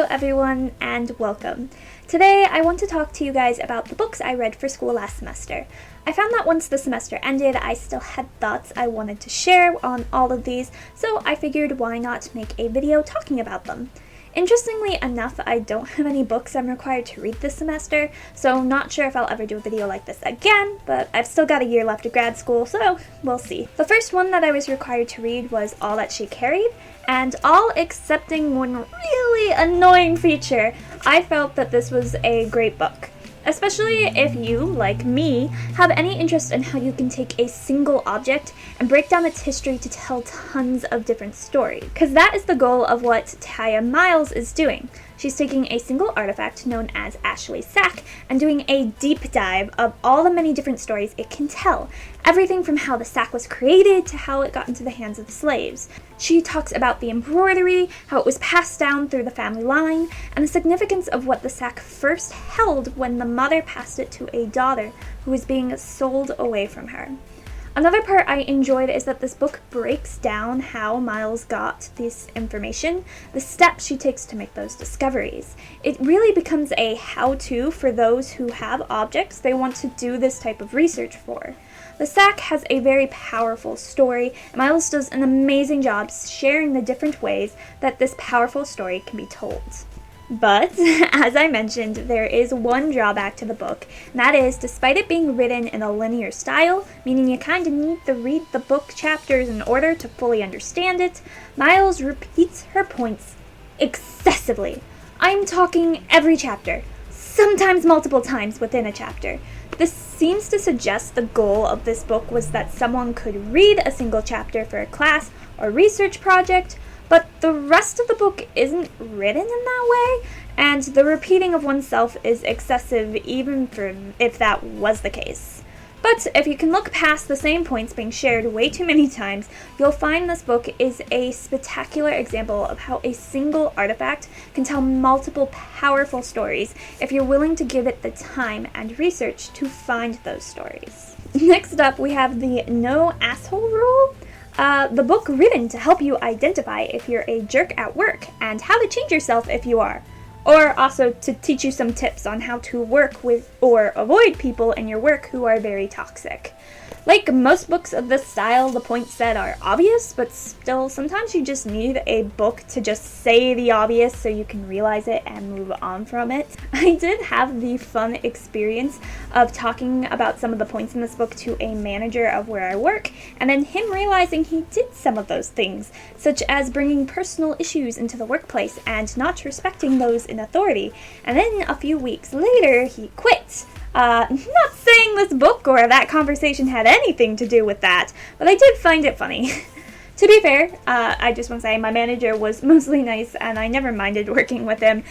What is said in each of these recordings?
everyone, and welcome. Today I want to talk to you guys about the books I read for school last semester. I found that once the semester ended, I still had thoughts I wanted to share on all of these, so I figured why not make a video talking about them. Interestingly enough, I don't have any books I'm required to read this semester, so not sure if I'll ever do a video like this again, but I've still got a year left of grad school, so we'll see. The first one that I was required to read was All That She Carried, and all excepting one really annoying feature, I felt that this was a great book. Especially if you, like me, have any interest in how you can take a single object and break down its history to tell tons of different stories. Because that is the goal of what Taya Miles is doing. She's taking a single artifact known as Ashley's Sack and doing a deep dive of all the many different stories it can tell. Everything from how the sack was created to how it got into the hands of slaves. She talks about the embroidery, how it was passed down through the family line, and the significance of what the sack first held when the mother passed it to a daughter who was being sold away from her. Another part I enjoyed is that this book breaks down how Miles got this information, the steps she takes to make those discoveries. It really becomes a how-to for those who have objects they want to do this type of research for. The sack has a very powerful story, and Miles does an amazing job sharing the different ways that this powerful story can be told. But, as I mentioned, there is one drawback to the book, and that is, despite it being written in a linear style, meaning you kind of need to read the book chapters in order to fully understand it, Miles repeats her points excessively. I'm talking every chapter, sometimes multiple times within a chapter. This seems to suggest the goal of this book was that someone could read a single chapter for a class or research project, but the rest of the book isn't written in that way, and the repeating of oneself is excessive even if that was the case. But if you can look past the same points being shared way too many times, you'll find this book is a spectacular example of how a single artifact can tell multiple powerful stories if you're willing to give it the time and research to find those stories. Next up, we have the No Asshole Rule. The book written to help you identify if you're a jerk at work and how to change yourself if you are. Or also to teach you some tips on how to work with or avoid people in your work who are very toxic. Like most books of this style, the points said are obvious, but still, sometimes you just need a book to just say the obvious so you can realize it and move on from it. I did have the fun experience of talking about some of the points in this book to a manager of where I work, and then him realizing he did some of those things, such as bringing personal issues into the workplace and not respecting those in authority, and then a few weeks later, he quit. Not saying this book or that conversation had anything to do with that, but I did find it funny. To be fair, I just want to say my manager was mostly nice and I never minded working with him.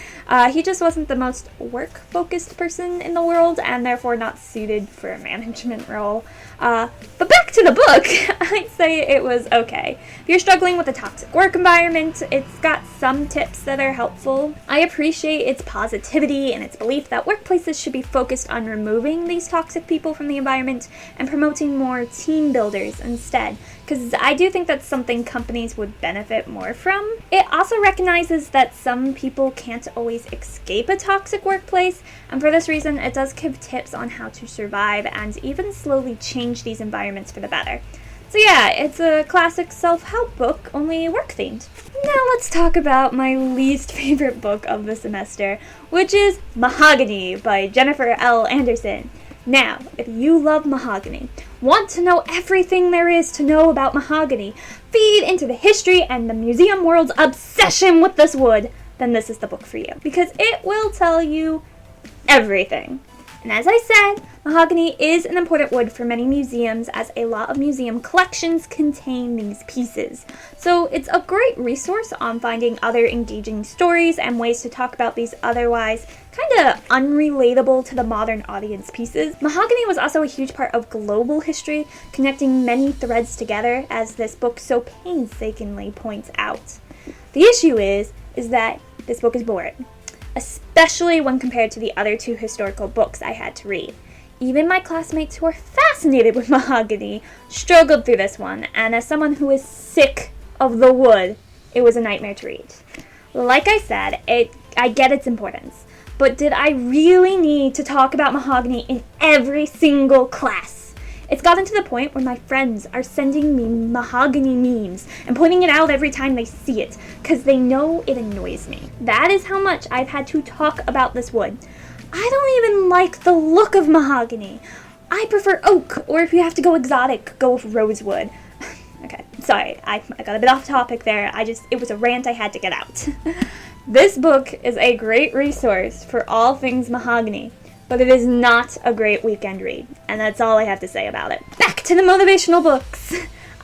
He just wasn't the most work-focused person in the world and therefore not suited for a management role. But back to the book, I'd say it was okay. If you're struggling with a toxic work environment, it's got some tips that are helpful. I appreciate its positivity and its belief that workplaces should be focused on removing these toxic people from the environment and promoting more team builders instead, because I do think that's something companies would benefit more from. It also recognizes that some people can't always escape a toxic workplace, and for this reason, it does give tips on how to survive and even slowly change these environments for the better. So yeah, it's a classic self-help book, only work-themed. Now let's talk about my least favorite book of the semester, which is Mahogany by Jennifer L. Anderson. Now, if you love mahogany, want to know everything there is to know about mahogany, feed into the history and the museum world's obsession with this wood, then this is the book for you, because it will tell you everything. And as I said, mahogany is an important wood for many museums as a lot of museum collections contain these pieces. So it's a great resource on finding other engaging stories and ways to talk about these otherwise kind of unrelatable to the modern audience pieces. Mahogany was also a huge part of global history, connecting many threads together, as this book so painstakingly points out. The issue is that this book is boring, especially when compared to the other two historical books I had to read. Even my classmates who are fascinated with mahogany struggled through this one, and as someone who is sick of the wood, it was a nightmare to read. Like I said, it I get its importance. But did I really need to talk about mahogany in every single class? It's gotten to the point where my friends are sending me mahogany memes and pointing it out every time they see it, because they know it annoys me. That is how much I've had to talk about this wood. I don't even like the look of mahogany. I prefer oak, or if you have to go exotic, go with rosewood. Okay, sorry, I got a bit off topic there. It was a rant I had to get out. This book is a great resource for all things mahogany, but it is not a great weekend read, and that's all I have to say about it. Back to the motivational books!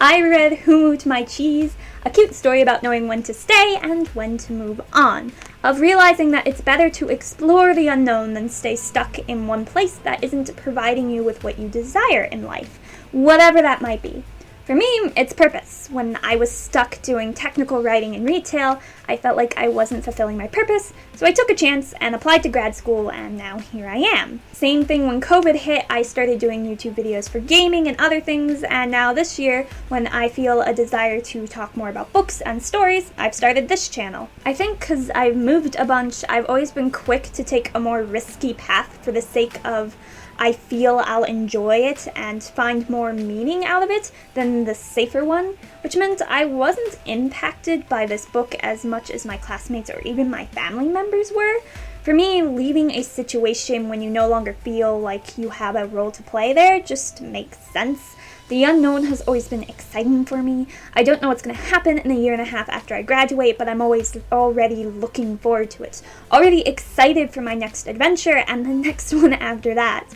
I read Who Moved My Cheese, a cute story about knowing when to stay and when to move on, of realizing that it's better to explore the unknown than stay stuck in one place that isn't providing you with what you desire in life, whatever that might be. For me, it's purpose. When I was stuck doing technical writing in retail, I felt like I wasn't fulfilling my purpose, so I took a chance and applied to grad school, and now here I am. Same thing when COVID hit, I started doing YouTube videos for gaming and other things, and now this year, when I feel a desire to talk more about books and stories, I've started this channel. I think because I've moved a bunch, I've always been quick to take a more risky path for the sake of I feel I'll enjoy it and find more meaning out of it than the safer one, which meant I wasn't impacted by this book as much as my classmates or even my family members were. For me, leaving a situation when you no longer feel like you have a role to play there just makes sense. The unknown has always been exciting for me. I don't know what's going to happen in a year and a half after I graduate, but I'm already looking forward to it. Already excited for my next adventure and the next one after that.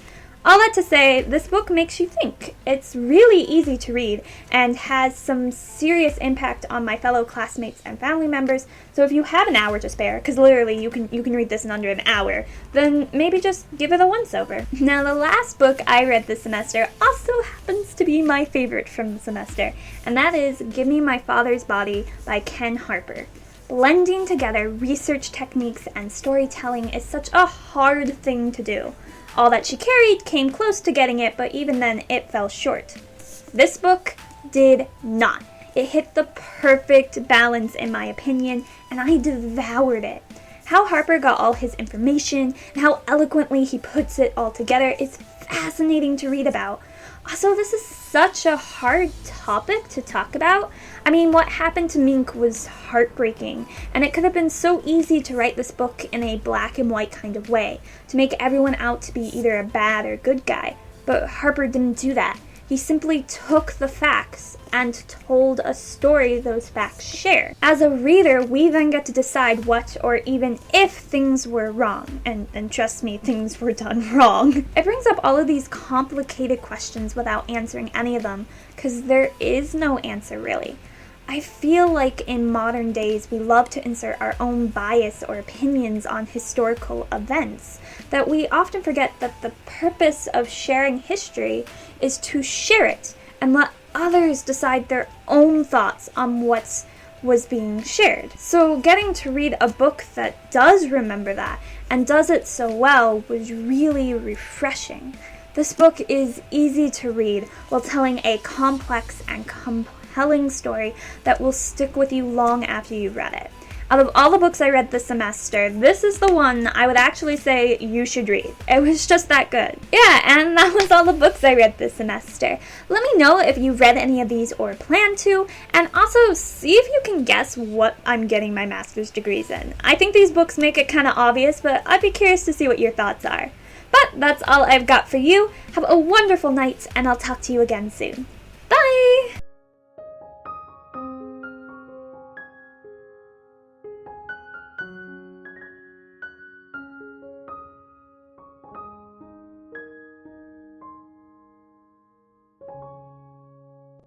All that to say, this book makes you think. It's really easy to read and has some serious impact on my fellow classmates and family members, so if you have an hour to spare, because literally you can read this in under an hour, then maybe just give it a once-over. Now, the last book I read this semester also happens to be my favorite from the semester, and that is Give Me My Father's Body by Ken Harper. Blending together research techniques and storytelling is such a hard thing to do. All That She Carried came close to getting it, but even then it fell short. This book did not. It hit the perfect balance in my opinion, and I devoured it. How Harper got all his information and how eloquently he puts it all together is fascinating to read about. Also, this is such a hard topic to talk about. I mean, what happened to Mink was heartbreaking, and it could have been so easy to write this book in a black and white kind of way, to make everyone out to be either a bad or good guy. But Harper didn't do that. He simply took the facts and told a story those facts share. As a reader, we then get to decide what or even if things were wrong. And trust me, things were done wrong. It brings up all of these complicated questions without answering any of them, because there is no answer really. I feel like in modern days we love to insert our own bias or opinions on historical events, that we often forget that the purpose of sharing history is to share it and let others decide their own thoughts on what was being shared. So getting to read a book that does remember that and does it so well was really refreshing. This book is easy to read while telling a complex and compelling story that will stick with you long after you've read it. Out of all the books I read this semester, this is the one I would actually say you should read. It was just that good. Yeah, and that was all the books I read this semester. Let me know if you read any of these or plan to, and also see if you can guess what I'm getting my master's degrees in. I think these books make it kind of obvious, but I'd be curious to see what your thoughts are. But that's all I've got for you. Have a wonderful night, and I'll talk to you again soon.